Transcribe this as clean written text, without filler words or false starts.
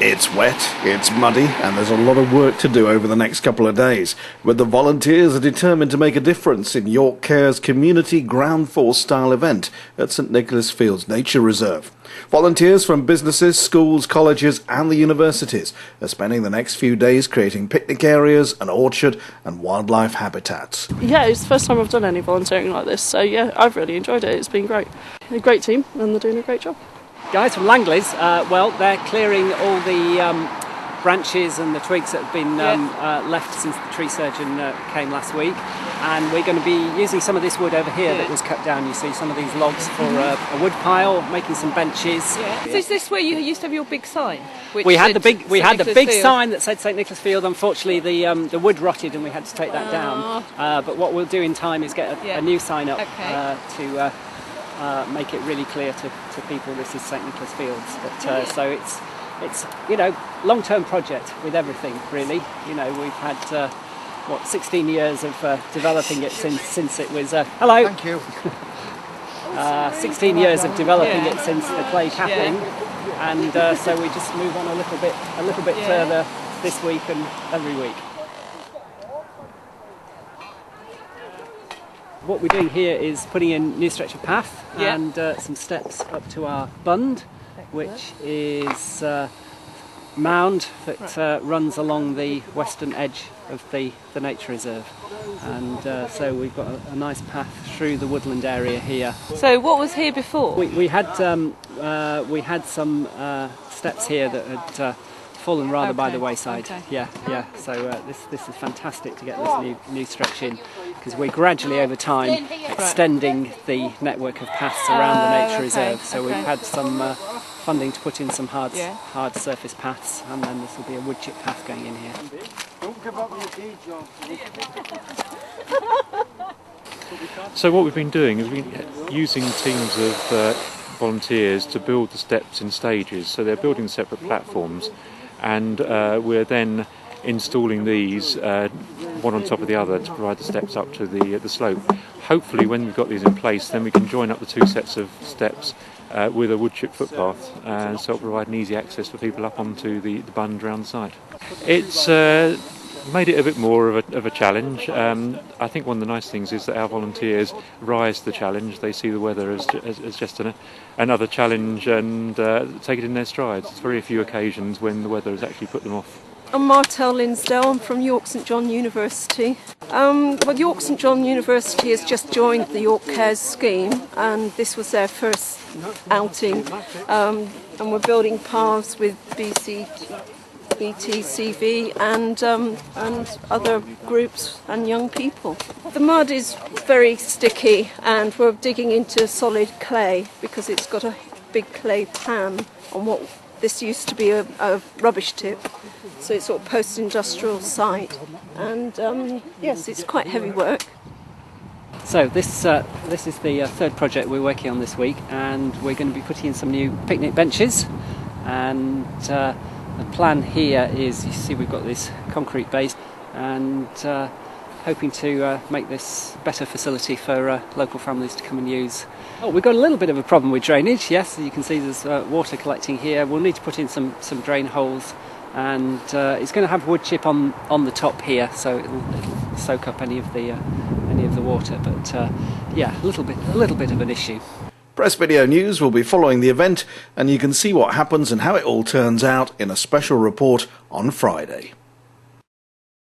It's wet, it's muddy, and there's a lot of work to do over the next couple of days. But the volunteers are determined to make a difference in York Care's community ground force style event at St Nicholas Fields Nature Reserve. Volunteers from businesses, schools, colleges and the universities are spending the next few days creating picnic areas, an orchard and wildlife habitats. Yeah, it's the first time I've done any volunteering like this, so yeah, I've really enjoyed it. It's been great. A great team and they're doing a great job. Guys from Langley's, well, they're clearing all the branches and the twigs that have been left since the tree surgeon came last week, and we're going to be using some of this wood over here that was cut down. You see some of these logs for a wood pile, making some benches. Yeah. So is this where you used to have your big sign? We had the big sign that said St Nicholas Field. Unfortunately, the wood rotted and we had to take that down. But what we'll do in time is get a new sign up to make it really clear to people this is St Nicholas Fields. But so it's long-term project with everything really. We've had 16 years of developing it since it was hello. Thank you. 16 years of developing it since the clay capping, and so we just move on a little bit further this week and every week. What we're doing here is putting in a new stretch of path and some steps up to our bund, which is a mound that runs along the western edge of the nature reserve. And so we've got a nice path through the woodland area here. So what was here before? We had some steps here that had fallen rather by the wayside. So this is fantastic to get this new stretch in, because we're gradually over time extending the network of paths around the nature reserve. So we've had some funding to put in some hard surface paths, and then this will be a wood chip path going in here. Don't give up your day job. So what we've been doing is we've been using teams of volunteers to build the steps in stages. So they're building separate platforms, and we're then installing these one on top of the other to provide the steps up to the slope. Hopefully when we've got these in place, then we can join up the two sets of steps with a wood chip footpath, and so it'll provide an easy access for people up onto the bund around the side. It's made it a bit more of a challenge. I think one of the nice things is that our volunteers rise to the challenge. They see the weather as just another challenge and take it in their strides. There's very few occasions when the weather has actually put them off. I'm Martell Linsdale. I'm from York St John University. York St John University has just joined the York Cares scheme, and this was their first outing. And we're building paths with BTCV and other groups and young people. The mud is very sticky, and we're digging into solid clay because it's got a big clay pan on what this used to be a rubbish tip. So it's sort of post-industrial site, and yes, it's quite heavy work. So this is the third project we're working on this week, and we're going to be putting in some new picnic benches. And the plan here is, you see, we've got this concrete base, and hoping to make this a better facility for local families to come and use. Oh, we've got a little bit of a problem with drainage. Yes, you can see there's water collecting here. We'll need to put in some drain holes, and it's going to have wood chip on the top here, so it'll soak up any of the water. But yeah, a little bit of an issue. Press Video News will be following the event, and you can see what happens and how it all turns out in a special report on Friday.